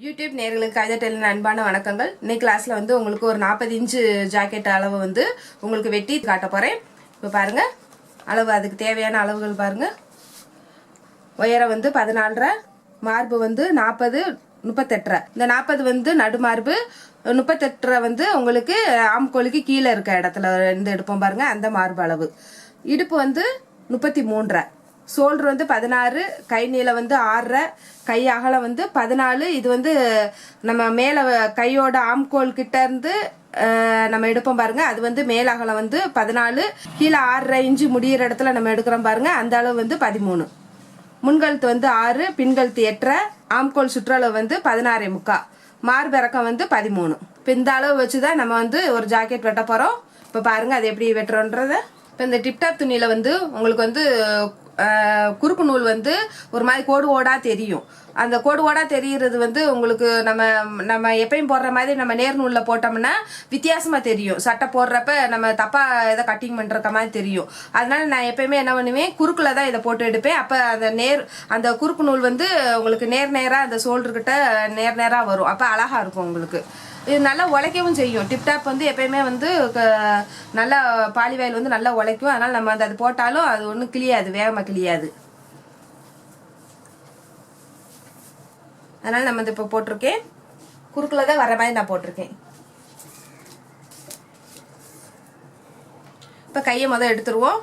YouTube நேர்களுக்கு கவிதையின் அன்பான வணக்கங்கள். இன்னைக்கு கிளாஸ்ல வந்து உங்களுக்கு ஒரு 40 இன்ச்சு ஜாக்கெட் அளவு வந்து உங்களுக்கு வெட்டி காட்ட போறேன். இப்போ பாருங்க, அளவு அதுக்கு தேவையான அளவுகள் பாருங்க. உயரம் வந்து 14.5, மார்பு வந்து 40, 38. இந்த 40 வந்து நடுமார்பு, 38 வந்து உங்களுக்கு ஆம்கோலுக்கு கீழே இருக்க இடத்துல இருந்து எடுப்போம் பாருங்க, அந்த மார்பு அளவு. இடுப்பு வந்து 33. ஷோல்டர் வந்து 16, கை நீளம் வந்து 6, கை அகலம் வந்து 14. இது வந்து நம்ம மேலே கையோட ஆம்கோல் கிட்ட இருந்து நம்ம எடுப்போம் பாருங்க, அது வந்து மேல் அகலம் வந்து 14, கீழே 6.5 இன்ச்சு முடிகிற இடத்துல நம்ம எடுக்கிறோம் பாருங்க, அந்த அளவு வந்து 13. முன்கழுத்து வந்து 6, பின்கழுத்து 8, ஆம்கோல் சுற்றளவு வந்து 16.75, மார்பிறக்கம் வந்து 13. இப்போ இந்த அளவு வச்சு தான் நம்ம வந்து ஒரு ஜாக்கெட் வெட்ட போகிறோம். இப்போ பாருங்க அது எப்படி வெட்டுறோன்றத. இப்போ இந்த டிப்டாப் துணியில் வந்து உங்களுக்கு வந்து குறுக்கு நூல் வந்து ஒரு மாதிரி கோடு ஓடா தெரியும். அந்த கோடு ஓடா தெரிகிறது வந்து உங்களுக்கு நம்ம எப்பயும் போடுற மாதிரி நம்ம நேர் நூலில் போட்டோம்னா வித்தியாசமாக தெரியும். சட்டை போடுறப்ப நம்ம தப்பாக எதை கட்டிங் பண்ணுற மாதிரி தெரியும். அதனால நான் எப்பயுமே என்ன பண்ணுவேன், குறுக்கில் தான் இதை போட்டு எடுப்பேன். அப்போ அந்த குறுக்கு நூல் வந்து உங்களுக்கு நேராக அந்த ஷோல்டர்கிட்ட நேராக வரும். அப்போ அழகாக இருக்கும் உங்களுக்கு. இது நல்லா உழைக்கவும் செய்யும். டிப்டாப் வந்து எப்பயுமே வந்து நல்லா பாலிவாயில் வந்து நல்லா உழைக்கும். அதனால் நம்ம அது போட்டாலும் அது ஒன்றும் கிளியாது, வேகமாக கிளியாது. அதனால் நம்ம இப்போ போட்டிருக்கேன், குறுக்கில் தான் வர மாதிரி நான் போட்டிருக்கேன். இப்போ கையை முதல் எடுத்துருவோம்.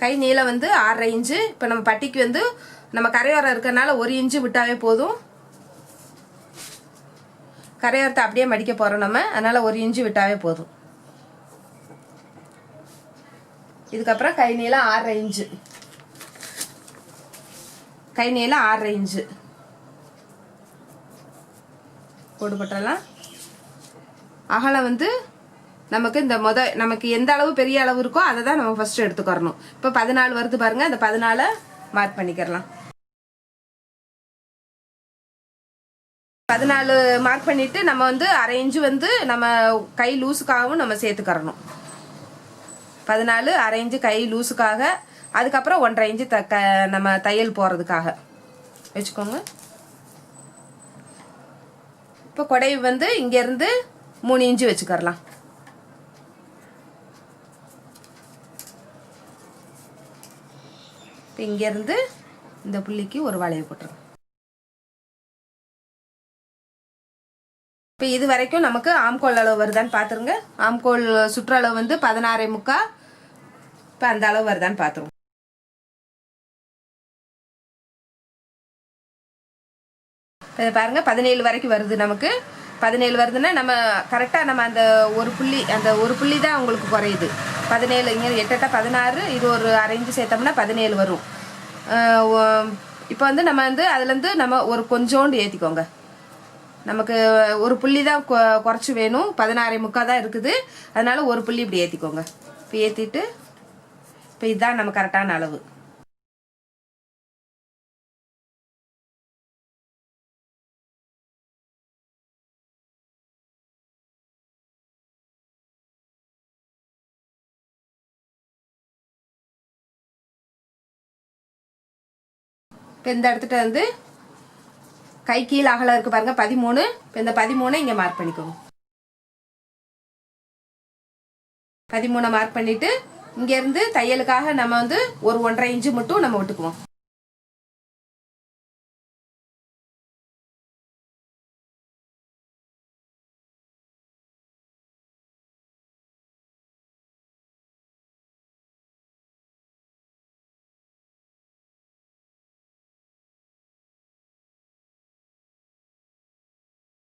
கை நீளம் வந்து 6.5 இன்ச்சு. இப்போ நம்ம பட்டிக்கு வந்து நம்ம கரையோரம் இருக்கிறனால 1 இன்ச்சு விட்டாவே போதும். கரையோரத்தை அப்படியே மடிக்க போகிறோம் நம்ம, அதனால் 1 இன்ச்சு விட்டாவே போதும். இதுக்கப்புறம் கை நீளம் 6.5 இன்ச்சு. கை நீளம் 6.5 இன்ச்சு போட்டுப்பட்டலாம். அகலம் வந்து நமக்கு நமக்கு எந்த அளவு பெரிய அளவு இருக்கோ அதை தான் நம்ம ஃபர்ஸ்ட் எடுத்துக்கிறணும். இப்போ 14 வருது பாருங்க, அந்த 14 மார்க் பண்ணிக்கிறலாம். 14 மார்க் பண்ணிட்டு நம்ம வந்து 1/2 இன்ச்சு வந்து நம்ம கை லூஸுக்காகவும் நம்ம சேர்த்துக்கிறணும். 14 1/2 இன்ச்சு கை லூஸுக்காக, அதுக்கப்புறம் 1.5 இன்ச்சு நம்ம தையல் போகிறதுக்காக வச்சுக்கோங்க. இப்போ கொடை வந்து இங்கேருந்து 3 இன்ச்சு வச்சுக்கிறலாம். இப்போ இங்கேருந்து இந்த புள்ளிக்கு ஒரு வளைவு போட்டுருங்க. இப்போ இது வரைக்கும் நமக்கு ஆம்கோல் அளவு வருதான்னு பார்த்துருங்க. ஆம்கோல் சுற்றளவு வந்து 16.75. இப்போ அந்த அளவு வருதான்னு பார்த்துருவோம். இதை பாருங்க, 17 வரைக்கும் வருது நமக்கு. 17 வருதுன்னா நம்ம கரெக்டாக நம்ம அந்த ஒரு புள்ளி தான் உங்களுக்கு குறையுது. 17 இங்கே 8 16, இது ஒரு 1/2 இன்ச்சு சேர்த்தோம்னா 17 வரும். இப்போ வந்து நம்ம வந்து அதுலேருந்து நம்ம ஒரு கொஞ்சோண்டு ஏற்றிக்கோங்க. நமக்கு ஒரு புள்ளி தான் குறைச்சி வேணும், 16.75 தான் இருக்குது. அதனால ஒரு புள்ளி இப்படி ஏற்றிக்கோங்க. இப்போ ஏற்றிட்டு இப்போ இதுதான் நம்ம கரெக்டான அளவு. இப்போ இந்த இடத்துல வந்து கை கீழே அகலம் இருக்கு பாருங்க 13. இப்போ இந்த 13 இங்கே மார்க் பண்ணிக்கோங்க. 13 மார்க் பண்ணிட்டு இங்கேருந்து தையலுக்காக நம்ம வந்து ஒரு 1.5 இன்ச்சு மட்டும் நம்ம விட்டுக்குவோம்.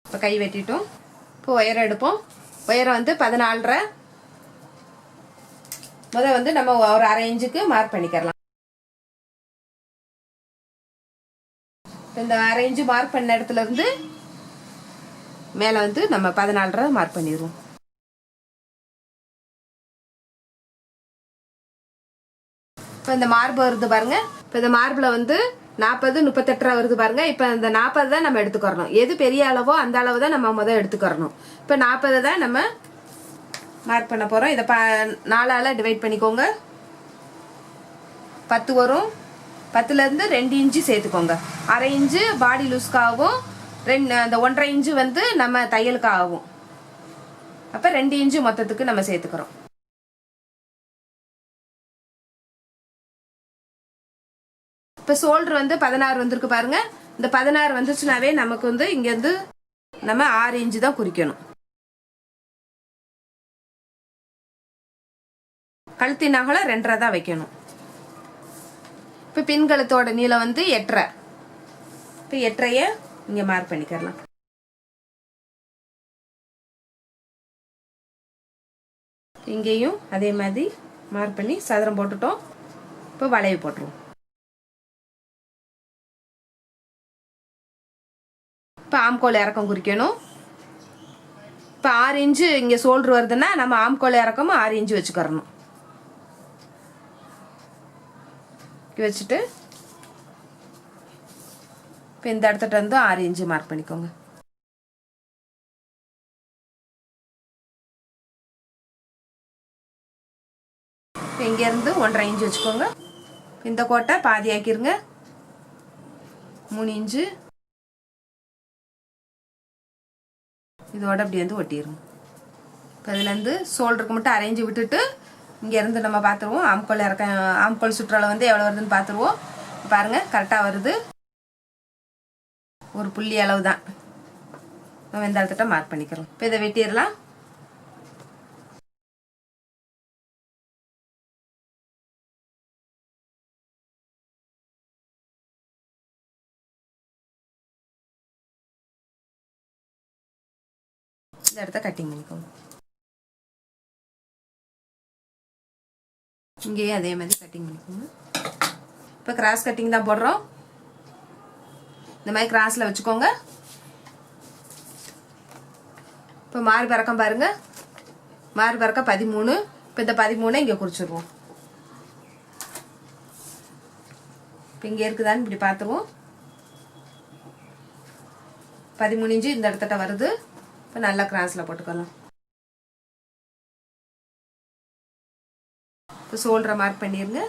இப்போ கை வெட்டிட்டோம். இப்போ உயரம் எடுப்போம். உயரம் வந்து 14.5. முதல் வந்து நம்ம ஒரு 1/2 இன்ச்சுக்கு மார்க் பண்ணிக்கிறலாம். இந்த 1/2 இன்ச்சு மார்க் பண்ண இடத்துல இருந்து மேலே வந்து நம்ம 14.5 மார்க் பண்ணிடுவோம். இப்போ இந்த மார்பு வருது பாருங்க. இப்போ இந்த மார்பில் வந்து 40 38 வருது பாருங்க. இப்போ இந்த 40 தான் நம்ம எடுத்துக்கிறணும். எது பெரிய அளவோ அந்த அளவு தான் நம்ம முதல் எடுத்துக்கிறணும். இப்போ 40 தான் நம்ம மார்க் பண்ண போகிறோம். இதை 4ஆல் டிவைட் பண்ணிக்கோங்க. 10 வரும். 10லேருந்து 2 இன்ச்சு சேர்த்துக்கோங்க. அரை இன்ச்சு பாடி லூஸ்க்காகவும் அந்த 1.5 இன்ச்சு வந்து நம்ம தையலுக்காகவும். அப்போ 2 இன்ச்சு மொத்தத்துக்கு நம்ம சேர்த்துக்கிறோம். இப்போ ஷோல்டர் வந்து 16 வந்திருக்கு பாருங்க. இந்த 16 வந்துச்சுனாவே நமக்கு வந்து இங்கேருந்து நம்ம 6 இன்ச்சு தான் குறிக்கணும். கழுத்தின் அகலம் 2.5 தான் வைக்கணும். இப்போ பின்கழுத்தோட நீளம் வந்து 8.5. இப்போ 8.5 இங்கே மார்க் பண்ணிக்கலாம். இங்கேயும் அதே மாதிரி மார்க் பண்ணி சதுரம் போட்டுட்டோம். இப்போ வளைவு போட்டுருவோம். இப்போ ஆம்கோல் இறக்கம் குறிக்கணும். இப்போ 6 இன்ச்சு இங்கே ஷோல்டர் வருதுன்னா நம்ம ஆம்கோல் இறக்கமும் 6 இன்ச்சு வச்சுக்கிறணும். வச்சுட்டு இப்போ இந்த இடத்துல இருந்து 6 இன்ச்சு மார்க் பண்ணிக்கோங்க. இப்போ இங்கேருந்து 1.5 இன்ச்சு வச்சுக்கோங்க. இந்த கோட்டை பாதி ஆக்கிருங்க. 3 இன்ச்சு இதோட அப்படி வந்து ஒட்டிடுங்க. இப்போ இதுலேருந்து ஷோல்டருக்கு மட்டும் அரேஞ்சு விட்டுட்டு இங்கேருந்து நம்ம பார்த்துருவோம். ஆம்கோல் ஆம்கோல் சுற்றளவு வந்து எவ்வளோ வருதுன்னு பார்த்துருவோம். பாருங்கள் கரெக்டாக வருது. ஒரு புள்ளி அளவு தான். நம்ம இந்த இடத்துல மார்க் பண்ணிக்கிறோம். இப்போ இதை வெட்டிடலாம். இந்த இடத்த கட்டிங் பண்ணிக்கோங்க. இங்கேயும் அதே மாதிரி கட்டிங் பண்ணிக்கோங்க. இப்போ கிராஸ் கட்டிங் தான் போடுறோம். இந்த மாதிரி கிராஸில் வச்சுக்கோங்க. இப்போ மார்பு இறக்கம் பாருங்கள். மார்பு இறக்கம் 13. இப்போ இந்த 13 இங்கே குறிச்சிடுவோம். இப்போ இங்கே இருக்குதான்னு இப்படி பார்த்துருவோம். 13 இன்ச்சு இந்த இடத்துல வருது. இப்போ நல்லா கிராஸில் போட்டுக்கலாம். இப்போ ஷோல்டரை மார்க் பண்ணிடுங்க.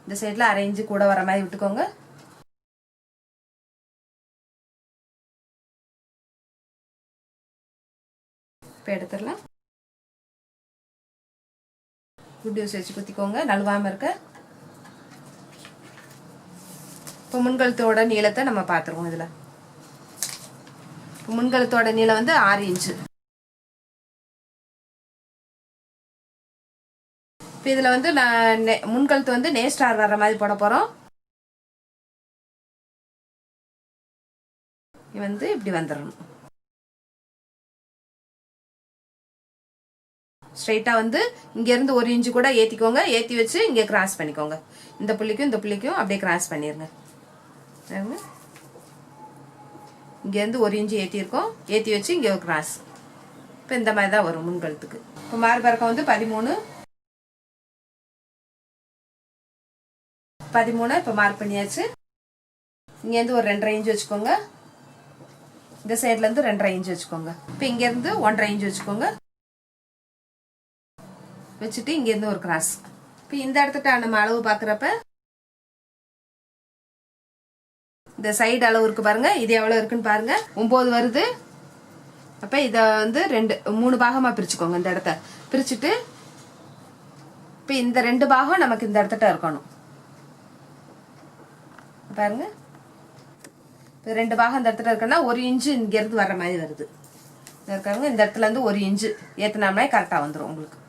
இந்த சைடில் அரை இன்ச்சு கூட வர மாதிரி விட்டுக்கோங்க. இப்போ எடுத்துடலாம். குட் யூஸ் வச்சு குத்திக்கோங்க நழுவாமல் இருக்க. இப்போ முன்கழுத்தோட நீளத்தை நம்ம பார்த்துருவோம். இதில் இப்போ முன்கழுத்தோட நீளம் வந்து 6 இன்ச்சு. இப்போ இதில் வந்து நான் முன்கழுத்து வந்து நேஸ்டார் வர்ற மாதிரி போட போகிறோம். வந்து இப்படி வந்துடணும். ஸ்ட்ரைட்டாக வந்து இங்கேருந்து 1 இன்ச்சு கூட ஏற்றிக்கோங்க. ஏற்றி வச்சு இங்கே கிராஸ் பண்ணிக்கோங்க. இந்த புள்ளிக்கும் இந்த புள்ளிக்கும் அப்படியே கிராஸ் பண்ணிடுங்க. இங்கேருந்து 1 இன்ச்சு ஏற்றிருக்கோம். ஏற்றி வச்சு இங்கே ஒரு கிராஸ். இப்போ இந்த மாதிரி தான் வரும் முன்கழுத்துக்கு. இப்போ மார்பறக்கம் வந்து 13. இப்போ மார்க் பண்ணியாச்சு. இங்கேருந்து ஒரு 2.5 இன்ச்சு வச்சுக்கோங்க. இந்த சைட்லேருந்து 2.5 இன்ச்சு வச்சுக்கோங்க. இப்போ இங்கேருந்து 1.5 இன்ச்சு வச்சுக்கோங்க. வச்சுட்டு இங்கேருந்து ஒரு கிராஸ். இப்போ இந்த இடத்துட்ட நம்ம அளவு பார்க்குறப்ப இந்த சைடு அளவு இருக்கு பாருங்க. இது எவ்வளோ இருக்குன்னு பாருங்க. 9 வருது. அப்போ இதை வந்து 3 பாகமாக பிரிச்சுக்கோங்க. இந்த இடத்த பிரிச்சுட்டு இப்போ இந்த 2 பாகம் நமக்கு இந்த இடத்துட்ட இருக்கணும். பாருங்க இப்போ 2 பாகம் இந்த இடத்துல இருக்குன்னா 1 இன்ச்சு இங்கேருந்து வர்ற மாதிரி வருது. இருக்காங்க இந்த இடத்துல இருந்து 1 இன்ச்சு ஏற்றினோம்னா கரெக்டாக வந்துடும். உங்களுக்கு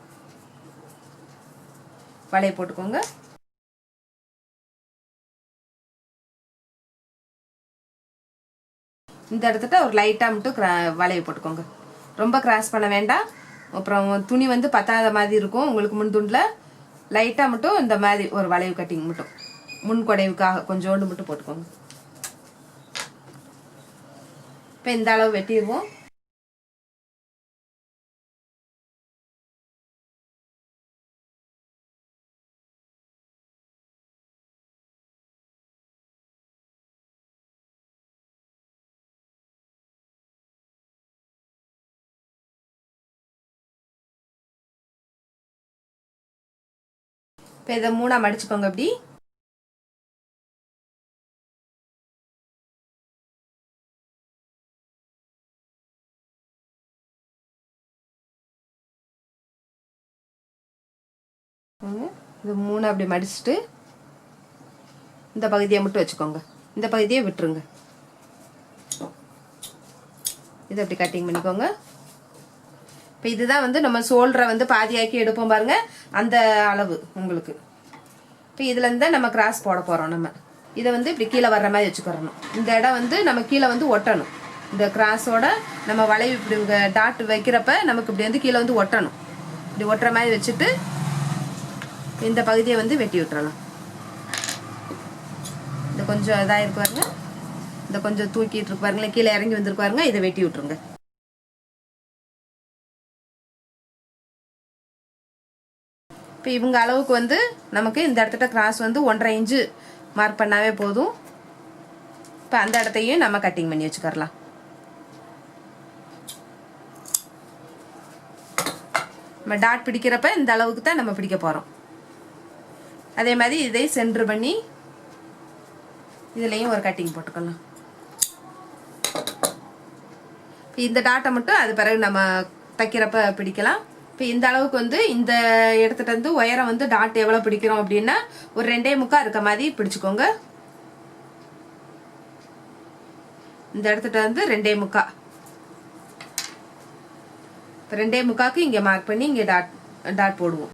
வளைய போட்டுக்கோங்க. இந்த இடத்துல ஒரு லைட்டாக மட்டும் வளைய போட்டுக்கோங்க. ரொம்ப கிராஸ் பண்ண வேண்டாம். அப்புறம் துணி வந்து பத்தாத மாதிரி இருக்கும் உங்களுக்கு. முன் துண்டில் லைட்டாக மட்டும் இந்த மாதிரி ஒரு வளைவு கட்டிங் மட்டும் முன் கொடைவுக்காக கொஞ்சோண்டு மட்டும் போட்டுக்கோங்க. இப்போ இந்த அளவு வெட்டிடுவோம். இப்போ இதை 3ஆக மடிச்சுக்கோங்க. அப்படி இது 3 அப்படி மடிச்சுட்டு இந்த பகுதியை மட்டும் வச்சுக்கோங்க. இந்த பகுதியை விட்டுருங்க. இதை அப்படி கட்டிங் பண்ணிக்கோங்க. இப்போ இதுதான் வந்து நம்ம ஷோல்டரை வந்து பாதியாக்கி எடுப்போம் பாருங்க, அந்த அளவு உங்களுக்கு. இப்போ இதுலேருந்து தான் நம்ம கிராஸ் போட போகிறோம். நம்ம இதை வந்து இப்படி கீழே வர்ற மாதிரி வச்சுக்கிறணும். இந்த இடம் வந்து நம்ம கீழே வந்து ஒட்டணும். இந்த கிராஸோட நம்ம வளைவு இப்படி டாட் வைக்கிறப்ப நமக்கு இப்படி வந்து கீழே வந்து ஒட்டணும். இப்படி ஒட்டுற மாதிரி வச்சுட்டு இந்த பகுதியை வந்து வெட்டி விட்டுறலாம். இந்த கொஞ்சம் இதாக இருக்கு பாருங்க, இந்த கொஞ்சம் தூக்கிட்டு இருக்கு பாருங்களேன், கீழே இறங்கி வந்துருக்கு பாருங்க, இதை வெட்டி விட்டுருங்க. இப்போ இவங்க அளவுக்கு வந்து நமக்கு இந்த இடத்துல கிராஸ் வந்து 1.5 இன்ச்சு மார்க் பண்ணாவே போதும். இப்போ அந்த இடத்தையும் நம்ம கட்டிங் பண்ணி வச்சுக்கலாம். நம்ம டாட் பிடிக்கிறப்ப இந்த அளவுக்கு தான் நம்ம பிடிக்க போகிறோம். அதே மாதிரி இதை சென்டர் பண்ணி இதுலேயும் ஒரு கட்டிங் போட்டுக்கலாம். இந்த டாட்டை மட்டும் அது பிறகு நம்ம தைக்கிறப்ப பிடிக்கலாம். இப்போ இந்த அளவுக்கு வந்து இந்த இடத்துல இருந்து உயரம் வந்து டாட் எவ்வளோ பிடிக்கிறோம் அப்படின்னா ஒரு 2.25 இருக்க மாதிரி பிடிச்சிக்கோங்க. இந்த இடத்துல இருந்து 2.25. இப்போ 2.25க்கு இங்கே மார்க் பண்ணி இங்கே டாட் போடுவோம்.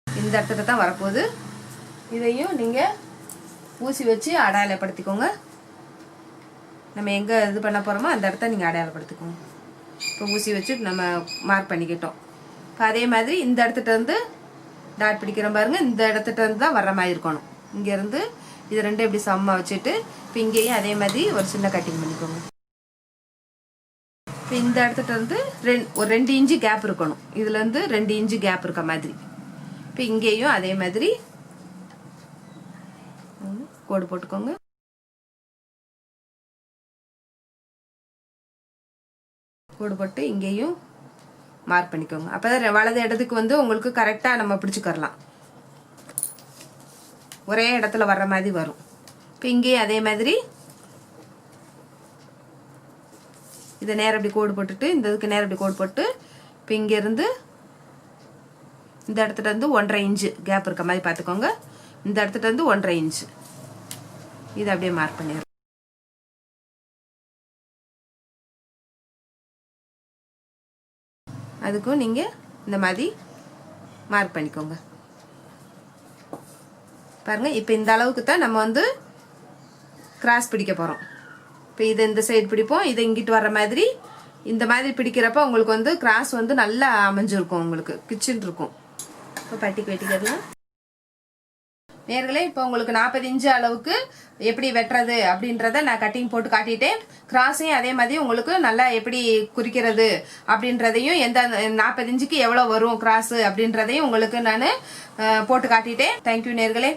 இந்த இடத்துல தான் வரப்போகுது. இதையும் நீங்கள் ஊசி வச்சு அடையாளப்படுத்திக்கோங்க. நம்ம எங்கே இது பண்ண போகிறோமோ அந்த இடத்த நீங்கள் அடையாளப்படுத்திக்கோங்க. இப்போ ஊசி வச்சு நம்ம மார்க் பண்ணிக்கிட்டோம். இப்போ அதே மாதிரி இந்த இடத்துல இருந்து டாட் பிடிக்கிற பாருங்க, இந்த இடத்துல இருந்து தான் வர்ற மாதிரி இருக்கணும். இங்கேருந்து இது ரெண்டும் இப்படி சமமாக வச்சுட்டு இப்போ இங்கேயும் அதே மாதிரி ஒரு சின்ன கட்டிங் பண்ணிக்கோங்க. இப்போ இந்த இடத்துல இருந்து ஒரு 2 இன்ச்சு கேப் இருக்கணும். இதுலேருந்து 2 இன்ச்சு கேப் இருக்க மாதிரி. இப்போ இங்கேயும் அதே மாதிரி கோடு போட்டுக்கோங்க. கோடு போட்டு இங்கேயும் மார்க் பண்ணிக்கோங்க. அப்போ தான் வலது இடத்துக்கு வந்து உங்களுக்கு கரெக்டாக நம்ம பிடிச்சிக்கரலாம். ஒரே இடத்துல வர்ற மாதிரி வரும். இப்போ இங்கேயும் அதே மாதிரி இதை நேரம் இப்படி கோடு போட்டுட்டு இந்த இதுக்கு நேரம் இப்படி கோடு போட்டு இப்போ இங்கேருந்து இந்த இடத்துல இருந்து 1.5 இன்ச்சு கேப் இருக்க மாதிரி பார்த்துக்கோங்க. இந்த இடத்துல இருந்து 1.5 இன்ச்சு இதை அப்படியே மார்க் பண்ணிடுறோம். அதுக்கும் நீங்கள் இந்த மாதிரி மார்க் பண்ணிக்கோங்க. பாருங்கள், இப்போ இந்த அளவுக்கு தான் நம்ம வந்து கிராஸ் பிடிக்க போகிறோம். இப்போ இதை இந்த சைடு பிடிப்போம், இதை இங்கிட்டு வர்ற மாதிரி இந்த மாதிரி பிடிக்கிறப்ப உங்களுக்கு வந்து கிராஸ் வந்து நல்லா அமைஞ்சிருக்கும், உங்களுக்கு கிச்சன் இருக்கும். இப்போ பட்டிக்கு வெட்டிக்கலாம் நேர்களே. இப்போ உங்களுக்கு 40 இன்ச்சு அளவுக்கு எப்படி வெட்டுறது அப்படின்றத நான் கட்டிங் போட்டு காட்டிட்டேன். கிராஸையும் அதே மாதிரி உங்களுக்கு நல்லா எப்படி குறிக்கிறது அப்படின்றதையும் எந்த 40 இன்ச்சுக்கு எவ்வளோ வரும் கிராஸு அப்படின்றதையும் உங்களுக்கு நான் போட்டு காட்டிட்டேன். தேங்க்யூ நேர்களே.